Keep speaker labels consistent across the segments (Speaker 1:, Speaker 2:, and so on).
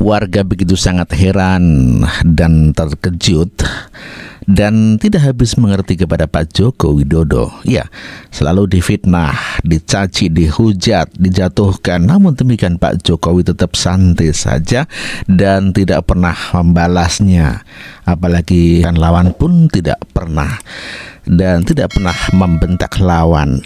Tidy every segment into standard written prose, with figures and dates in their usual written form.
Speaker 1: Warga begitu sangat heran dan terkejut dan tidak habis mengerti kepada Pak Joko Widodo. Ya, selalu difitnah, dicaci, dihujat, dijatuhkan. Namun demikian Pak Jokowi tetap santai saja dan tidak pernah membalasnya. Apalagi kan lawan pun tidak pernah, dan tidak pernah membentak lawan.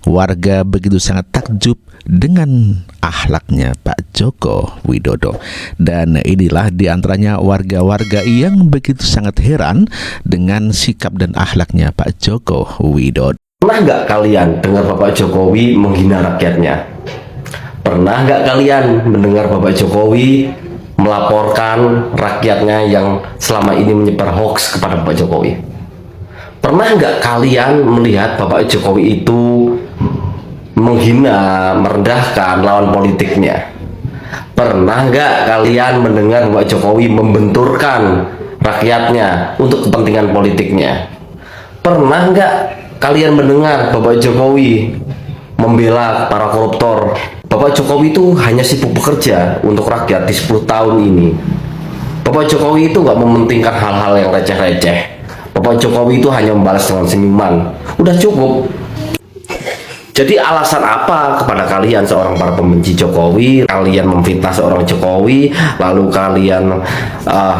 Speaker 1: Warga begitu sangat takjub dengan akhlaknya Pak Joko Widodo. Dan inilah diantaranya warga-warga yang begitu sangat heran dengan sikap dan akhlaknya Pak Joko Widodo.
Speaker 2: Pernah nggak kalian dengar Bapak Jokowi menghina rakyatnya? Pernah nggak kalian mendengar Bapak Jokowi melaporkan rakyatnya yang selama ini menyebar hoax kepada Bapak Jokowi? Pernah nggak kalian melihat Bapak Jokowi itu menghina, merendahkan lawan politiknya? Pernah nggak kalian mendengar Bapak Jokowi membenturkan rakyatnya untuk kepentingan politiknya? Pernah nggak kalian mendengar Bapak Jokowi membela para koruptor? Bapak Jokowi itu hanya sibuk bekerja untuk rakyat di 10 tahun ini. Bapak Jokowi itu nggak mementingkan hal-hal yang receh-receh. Bapak Jokowi itu hanya membalas dengan senyuman. Udah cukup. Jadi alasan apa kepada kalian seorang para pembenci Jokowi, kalian memfitnah seorang Jokowi, lalu kalian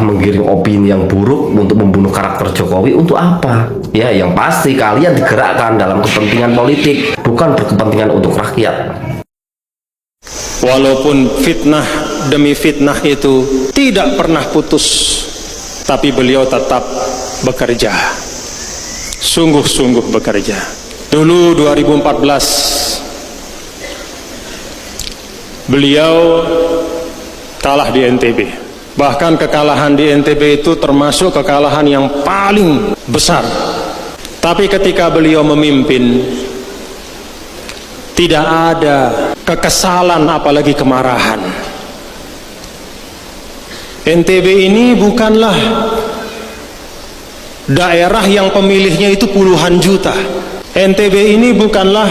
Speaker 2: menggiring opini yang buruk untuk membunuh karakter Jokowi? Untuk apa? Ya, yang pasti kalian digerakkan dalam kepentingan politik, bukan berkepentingan untuk rakyat.
Speaker 3: Walaupun fitnah demi fitnah itu tidak pernah putus, tapi beliau tetap bekerja, sungguh-sungguh bekerja. Dulu 2014 beliau kalah di NTB. Bahkan kekalahan di NTB itu termasuk kekalahan yang paling besar. Tapi ketika beliau memimpin, tidak ada kekesalan apalagi kemarahan. NTB ini bukanlah daerah yang pemilihnya itu puluhan juta. NTB ini bukanlah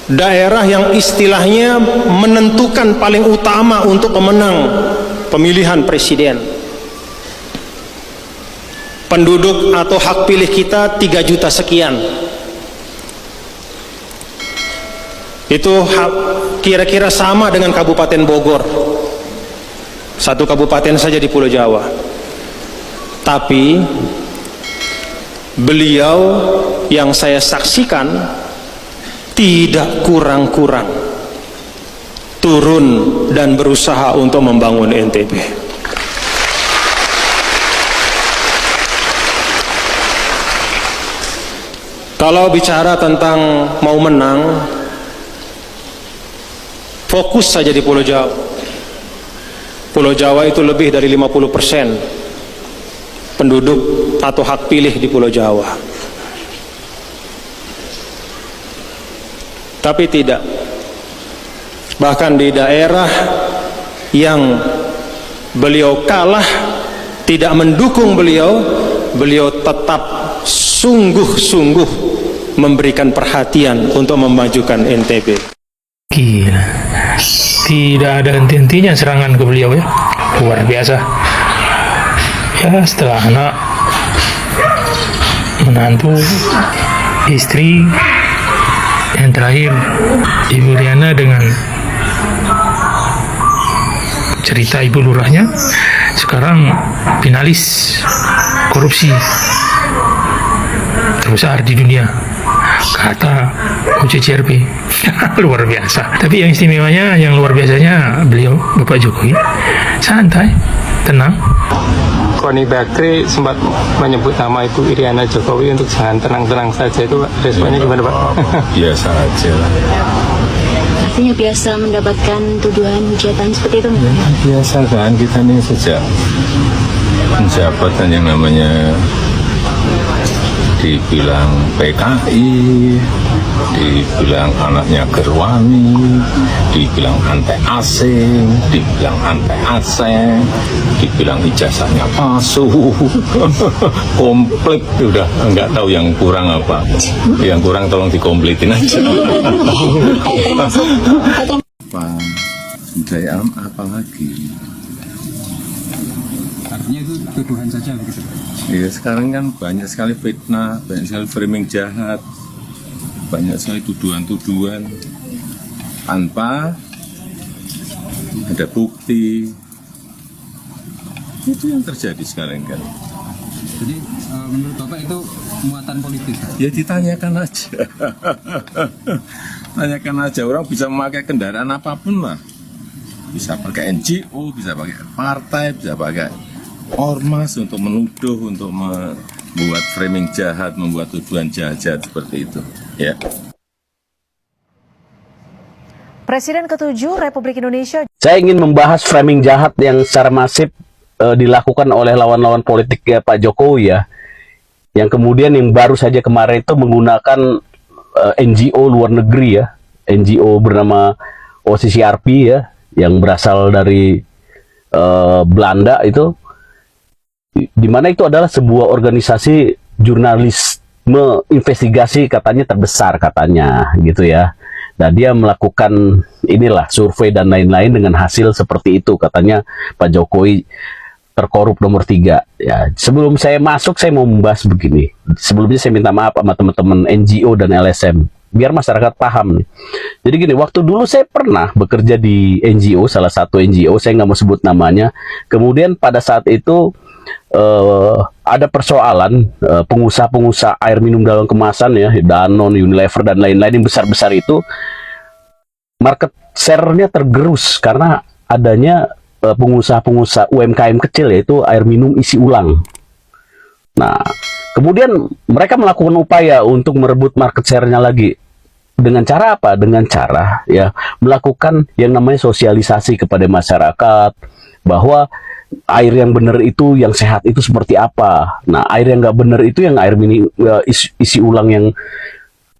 Speaker 3: daerah yang istilahnya menentukan paling utama untuk pemenang pemilihan presiden. Penduduk atau hak pilih kita 3 juta sekian. Itu kira-kira sama dengan Kabupaten Bogor, satu kabupaten saja di Pulau Jawa. Tapi beliau yang saya saksikan tidak kurang-kurang turun dan berusaha untuk membangun NTB. Kalau bicara tentang mau menang, fokus saja di Pulau Jawa. Pulau Jawa itu lebih dari 50% penduduk atau hak pilih di Pulau Jawa. Tapi tidak. Bahkan di daerah yang beliau kalah, tidak mendukung beliau, beliau tetap sungguh-sungguh memberikan perhatian untuk memajukan NTB.
Speaker 4: Gila, tidak ada henti-hentinya serangan ke beliau ya, luar biasa. Ya, setelah anak, menantu, istri, yang terakhir Ibu Riana dengan cerita Ibu Lurahnya, sekarang finalis korupsi terbesar di dunia kata OCCRP. Luar biasa. Tapi yang istimewanya, yang luar biasanya, beliau Bapak Jokowi santai, tenang.
Speaker 5: Koni Bakri sempat menyebut nama Ibu Iriana Jokowi untuk jangan tenang-tenang saja, itu responnya gimana Pak?
Speaker 6: Biasa aja lah.
Speaker 7: Artinya biasa mendapatkan tuduhan hujatan seperti itu?
Speaker 6: Biasa kan, kita nih sejak menjabat kan yang namanya dibilang PKI, dibilang anaknya Gerwani, dibilang anti asing, dibilang anti asing, dibilang ijazahnya palsu, komplit, udah nggak tahu yang kurang apa. Yang kurang tolong dikompletin aja. Budaya alam apa lagi?
Speaker 5: Artinya itu tuduhan saja begitu.
Speaker 6: Ya sekarang kan banyak sekali fitnah, banyak sekali framing jahat, banyak sekali tuduhan-tuduhan tanpa ada bukti. Itu yang terjadi sekarang kan.
Speaker 5: Jadi menurut Bapak itu muatan politik?
Speaker 6: Ya ditanyakan aja. Tanyakan aja, orang bisa memakai kendaraan apapun lah. Bisa pakai NGO, bisa pakai partai, bisa pakai ormas untuk menuduh, untuk membuat framing jahat, membuat tuduhan jahat-jahat seperti itu. Ya.
Speaker 8: Presiden ke-7 Republik Indonesia.
Speaker 9: Saya ingin membahas framing jahat yang secara masif dilakukan oleh lawan-lawan politiknya Pak Jokowi ya. Yang kemudian yang baru saja kemarin itu menggunakan NGO luar negeri ya. NGO bernama OCCRP ya, yang berasal dari Belanda itu. Di mana itu adalah sebuah organisasi jurnalisme investigasi katanya terbesar katanya gitu ya. Nah dia melakukan inilah survei dan lain-lain dengan hasil seperti itu katanya Pak Jokowi terkorup nomor 3 ya. Sebelum saya masuk saya mau membahas begini. Sebelumnya saya minta maaf sama teman-teman NGO dan LSM biar masyarakat paham nih. Jadi gini, waktu dulu saya pernah bekerja di NGO, salah satu NGO, saya nggak mau sebut namanya. Kemudian pada saat itu ada persoalan pengusaha-pengusaha air minum dalam kemasan ya, Danone, Unilever dan lain-lain yang besar-besar itu market share-nya tergerus karena adanya pengusaha-pengusaha UMKM kecil yaitu air minum isi ulang. Nah, kemudian mereka melakukan upaya untuk merebut market share-nya lagi. Dengan cara apa? Dengan cara ya melakukan yang namanya sosialisasi kepada masyarakat bahwa air yang benar itu, yang sehat itu seperti apa. Nah, air yang nggak benar itu yang air isi ulang yang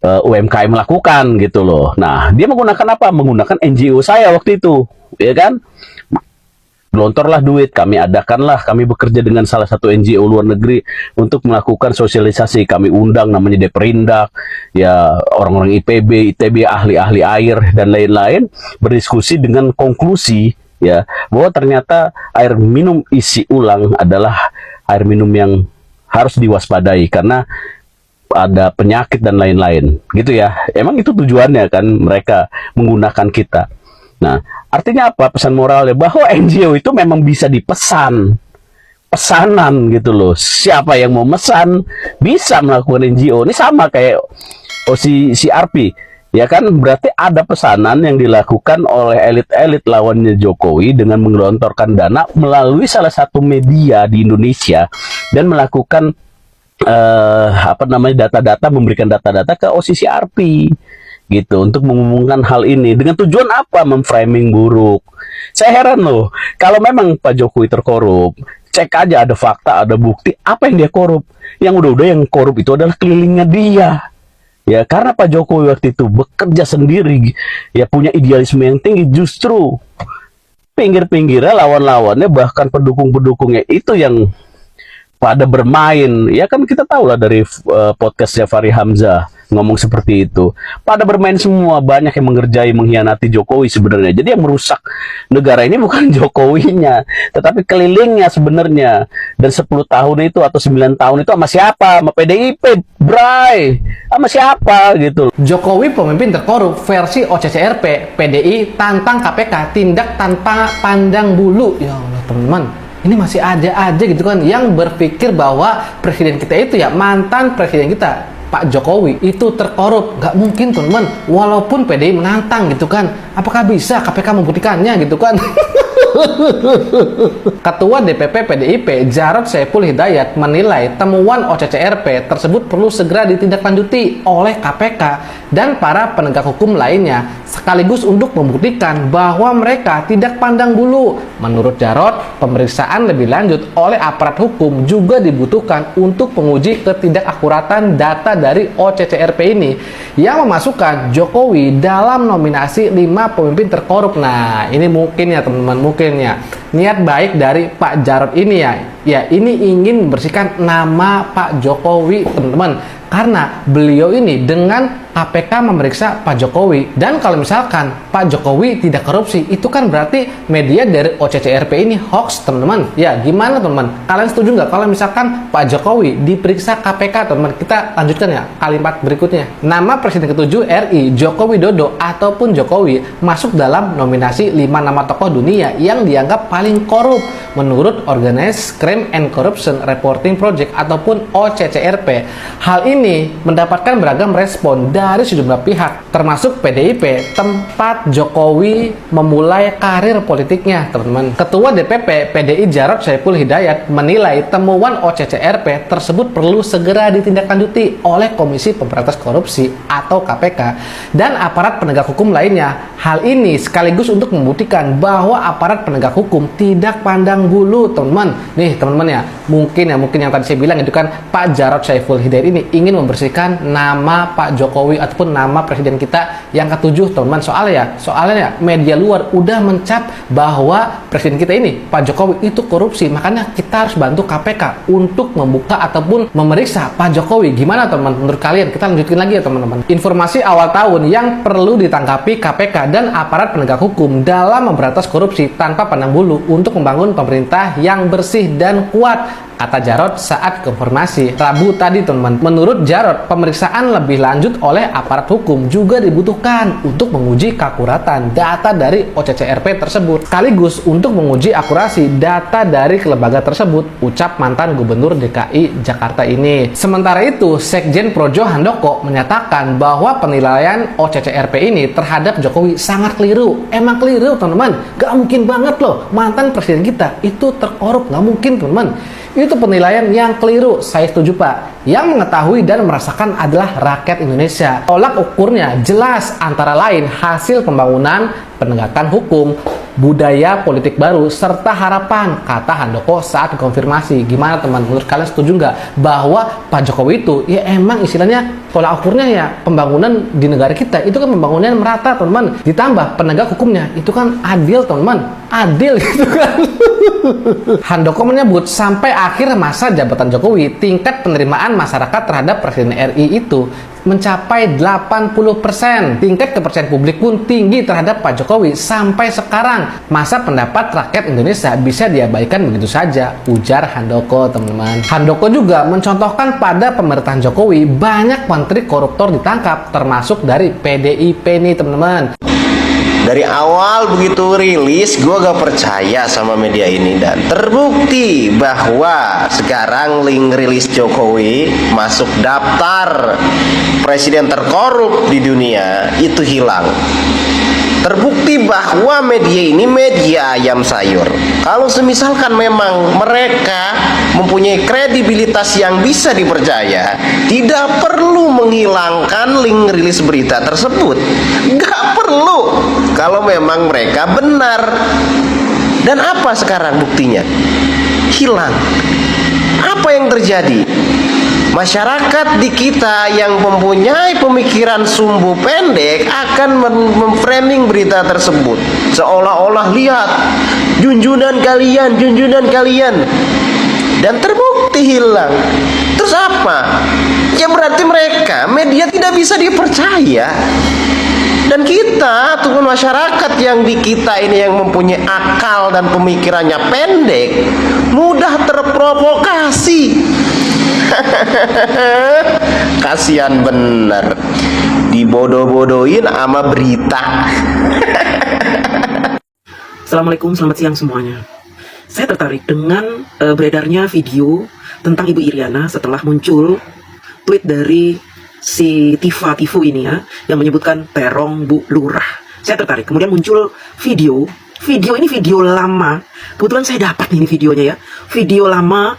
Speaker 9: UMKM melakukan gitu loh. Nah, dia menggunakan apa? Menggunakan NGO saya waktu itu, ya kan? Gelontorlah duit, kami adakanlah, kami bekerja dengan salah satu NGO luar negeri untuk melakukan sosialisasi. Kami undang namanya Deperindak, ya orang-orang IPB, ITB, ahli-ahli air dan lain-lain, berdiskusi dengan konklusi ya bahwa ternyata air minum isi ulang adalah air minum yang harus diwaspadai karena ada penyakit dan lain-lain gitu ya. Emang itu tujuannya kan mereka menggunakan kita. Nah, artinya apa pesan moralnya? Bahwa NGO itu memang bisa dipesan, pesanan gitu loh. Siapa yang mau mesan bisa melakukan NGO. Ini sama kayak OCCRP. Ya kan, berarti ada pesanan yang dilakukan oleh elit-elit lawannya Jokowi dengan menggelontorkan dana melalui salah satu media di Indonesia dan melakukan data-data, memberikan data-data ke OCCRP gitu untuk mengumumkan hal ini dengan tujuan apa? Memframing buruk. Saya heran loh, kalau memang Pak Jokowi terkorup, cek aja ada fakta, ada bukti apa yang dia korup. Yang udah-udah yang korup itu adalah kelilingnya dia. Ya, karena Pak Jokowi waktu itu bekerja sendiri, ya punya idealisme yang tinggi, justru pinggir-pinggirnya lawan-lawannya bahkan pendukung-pendukungnya itu yang pada bermain. Ya kan kita tahu lah dari podcastnya Fahri Hamzah ngomong seperti itu. Pada bermain semua, banyak yang mengerjai, mengkhianati Jokowi sebenarnya. Jadi yang merusak negara ini bukan Jokowinya, tetapi kelilingnya sebenarnya. Dan 10 tahun itu atau 9 tahun itu sama siapa? Sama PDIP, Bray. Sama siapa gitu.
Speaker 10: Jokowi pemimpin terkorup versi OCCRP, PDI tantang KPK, tindak tanpa pandang bulu. Ya Allah teman-teman, ini masih ada aja gitu kan yang berpikir bahwa presiden kita itu ya mantan presiden kita Pak Jokowi itu terkorup. Nggak mungkin teman-teman, walaupun PDI menantang gitu kan, apakah bisa KPK membuktikannya gitu kan. Ketua DPP PDIP Jarod Saiful Hidayat menilai temuan OCCRP tersebut perlu segera ditindaklanjuti oleh KPK dan para penegak hukum lainnya sekaligus untuk membuktikan bahwa mereka tidak pandang bulu. Menurut Jarod, pemeriksaan lebih lanjut oleh aparat hukum juga dibutuhkan untuk menguji ketidakakuratan data dari OCCRP ini yang memasukkan Jokowi dalam nominasi 5 pemimpin terkorup. Nah, ini mungkin ya teman-teman, mungkin ya niat baik dari Pak Jarod ini ya ini ingin membersihkan nama Pak Jokowi teman-teman. karena beliau ini dengan KPK memeriksa Pak Jokowi. Dan kalau misalkan Pak Jokowi tidak korupsi, itu kan berarti media dari OCCRP ini hoax, teman-teman. Ya, gimana teman-teman? Kalian setuju nggak kalau misalkan Pak Jokowi diperiksa KPK, teman-teman? Kita lanjutkan ya kalimat berikutnya. Nama Presiden ke-7 RI, Joko Widodo ataupun Jokowi, masuk dalam nominasi 5 nama tokoh dunia yang dianggap paling korup menurut Organized Crime and Corruption Reporting Project ataupun OCCRP. Hal ini mendapatkan beragam respon dari sejumlah pihak, termasuk PDIP, tempat Jokowi memulai karir politiknya, teman-teman. Ketua DPP PDI Jarod Saiful Hidayat menilai temuan OCCRP tersebut perlu segera ditindaklanjuti oleh Komisi Pemberantasan Korupsi atau KPK dan aparat penegak hukum lainnya. Hal ini sekaligus untuk membuktikan bahwa aparat penegak hukum tidak pandang bulu, teman-teman. Nih, teman-teman ya, mungkin yang tadi saya bilang itu kan Pak Jarod Saiful Hidayat ini ingin membersihkan nama Pak Jokowi ataupun nama presiden kita yang ke-7, teman-teman. Soalnya media luar udah mencap bahwa presiden kita ini Pak Jokowi itu korupsi, makanya kita harus bantu KPK untuk membuka ataupun memeriksa Pak Jokowi. Gimana teman-teman menurut kalian? Kita lanjutin lagi ya teman-teman. Informasi awal tahun yang perlu ditanggapi KPK dan aparat penegak hukum dalam memberantas korupsi tanpa pandang bulu untuk membangun pemerintah yang bersih dan kuat, kata Jarod saat konfirmasi Rabu tadi, teman-teman. Menurut Jarod, pemeriksaan lebih lanjut oleh aparat hukum juga dibutuhkan untuk menguji keakuratan data dari OCCRP tersebut, sekaligus untuk menguji akurasi data dari lembaga tersebut, ucap mantan Gubernur DKI Jakarta ini. Sementara itu, Sekjen Projo Handoko menyatakan bahwa penilaian OCCRP ini terhadap Jokowi sangat keliru. Emang keliru, teman-teman. Gak mungkin banget loh mantan presiden kita itu terkorup. Gak mungkin, teman-teman. Itu penilaian yang keliru. Saya setuju, Pak. Yang mengetahui dan merasakan adalah rakyat Indonesia. Tolak ukurnya jelas, antara lain hasil pembangunan, penegakan hukum, budaya politik baru, serta harapan, kata Handoko saat konfirmasi. Gimana teman? Menurut kalian setuju nggak bahwa Pak Jokowi itu ya emang istilahnya tolak ukurnya ya pembangunan di negara kita itu kan pembangunan merata, teman-teman. Ditambah penegak hukumnya itu kan adil, teman-teman. Adil gitu kan. Handoko menyebut sampai akhir masa jabatan Jokowi, tingkat penerimaan masyarakat terhadap Presiden RI itu mencapai 80%. Tingkat kepercayaan publik pun tinggi terhadap Pak Jokowi sampai sekarang. Masa pendapat rakyat Indonesia bisa diabaikan begitu saja, ujar Handoko, teman-teman. Handoko juga mencontohkan pada pemerintahan Jokowi banyak menteri koruptor ditangkap, termasuk dari PDIP nih, teman-teman.
Speaker 11: Dari awal begitu rilis, gue gak percaya sama media ini, dan terbukti bahwa sekarang link rilis Jokowi masuk daftar presiden terkorup di dunia itu hilang. Terbukti bahwa media ini media ayam sayur. Kalau semisalkan memang mereka mempunyai kredibilitas yang bisa dipercaya, tidak perlu menghilangkan link rilis berita tersebut. Gak perlu kalau memang mereka benar. Dan apa sekarang buktinya? Hilang. Apa yang terjadi? Masyarakat di kita yang mempunyai pemikiran sumbu pendek akan memframing berita tersebut seolah-olah lihat junjunan kalian, dan terbukti hilang. Terus apa? Ya berarti mereka media tidak bisa dipercaya. Dan kita, ataupun masyarakat yang di kita ini yang mempunyai akal dan pemikirannya pendek, mudah terprovokasi. Kasihan bener, dibodoh-bodohin sama berita.
Speaker 12: Assalamualaikum, selamat siang semuanya. Saya tertarik dengan beredarnya video tentang Ibu Iriana setelah muncul tweet dari si Tifu ini ya, yang menyebutkan terong Bu Lurah. Saya tertarik, kemudian muncul video ini video lama. Kebetulan saya dapat ini videonya ya, video lama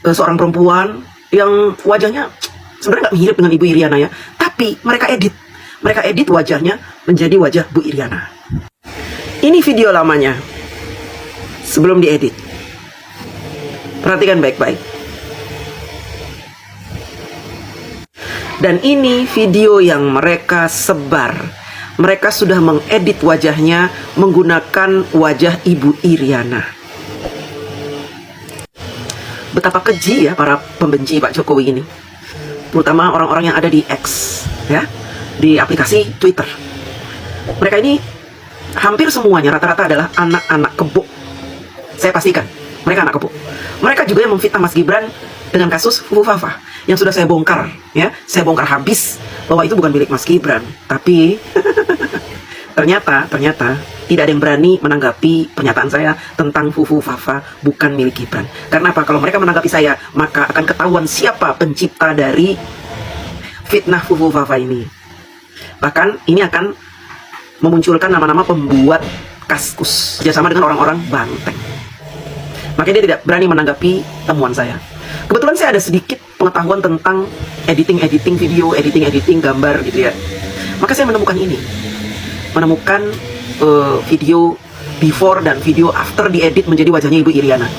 Speaker 12: seorang perempuan yang wajahnya sebenarnya nggak mirip dengan Ibu Iriana ya, tapi mereka edit wajahnya menjadi wajah Bu Iriana. Ini video lamanya sebelum diedit. Perhatikan baik-baik. Dan ini video yang mereka sebar. Mereka sudah mengedit wajahnya menggunakan wajah Ibu Iriana. Betapa keji ya para pembenci Pak Jokowi ini. terutama orang-orang yang ada di X, ya, di aplikasi Twitter. Mereka ini hampir semuanya rata-rata adalah anak-anak kebo. Saya pastikan mereka anak kebo. Mereka juga yang memfitnah Mas Gibran dengan kasus Fufu Fafa yang sudah saya bongkar, ya, saya bongkar habis bahwa itu bukan milik Mas Gibran, tapi ternyata tidak ada yang berani menanggapi pernyataan saya tentang Fufu Fafa bukan milik Gibran. Karena apa? Kalau mereka menanggapi saya, maka akan ketahuan siapa pencipta dari fitnah Fufu Fafa ini. Bahkan ini akan memunculkan nama-nama pembuat Kaskus kerjasama dengan orang-orang Banteng. Makanya dia tidak berani menanggapi temuan saya. Kebetulan saya ada sedikit pengetahuan tentang editing video, editing gambar gitu ya. Maka saya menemukan ini, menemukan video before dan video after diedit menjadi wajahnya Ibu Iriana.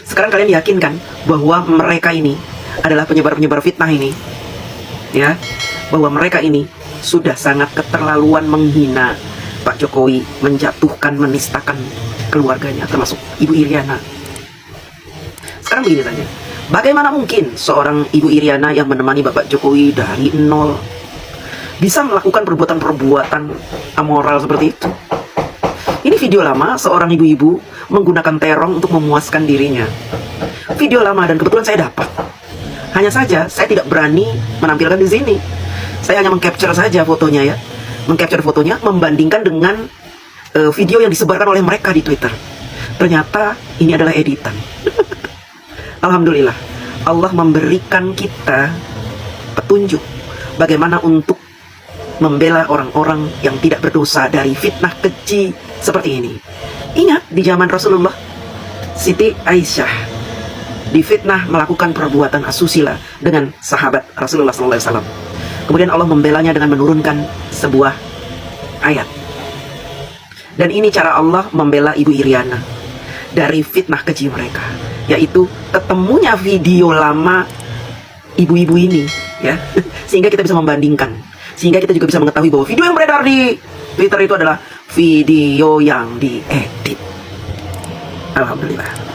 Speaker 12: Sekarang kalian yakinkan bahwa mereka ini adalah penyebar-penyebar fitnah ini, ya, bahwa mereka ini sudah sangat keterlaluan menghina Pak Jokowi, menjatuhkan, menistakan keluarganya, termasuk Ibu Iriana. Sekarang begini saja, bagaimana mungkin seorang Ibu Iriana yang menemani Bapak Jokowi dari nol bisa melakukan perbuatan-perbuatan amoral seperti itu? Ini video lama seorang ibu-ibu menggunakan terong untuk memuaskan dirinya. Video lama dan kebetulan saya dapat. Hanya saja saya tidak berani menampilkan di sini. Saya hanya mengcapture saja fotonya, ya, mengcapture fotonya membandingkan dengan video yang disebarkan oleh mereka di Twitter. Ternyata ini adalah editan. Alhamdulillah, Allah memberikan kita petunjuk bagaimana untuk membela orang-orang yang tidak berdosa dari fitnah keji seperti ini. Ingat, di zaman Rasulullah, Siti Aisyah difitnah melakukan perbuatan asusila dengan sahabat Rasulullah SAW. Kemudian Allah membelanya dengan menurunkan sebuah ayat. Dan ini cara Allah membela Ibu Iriana dari fitnah keji mereka, yaitu ketemunya video lama ibu-ibu ini, ya, sehingga kita bisa membandingkan, sehingga kita juga bisa mengetahui bahwa video yang beredar di Twitter itu adalah video yang diedit. Alhamdulillah.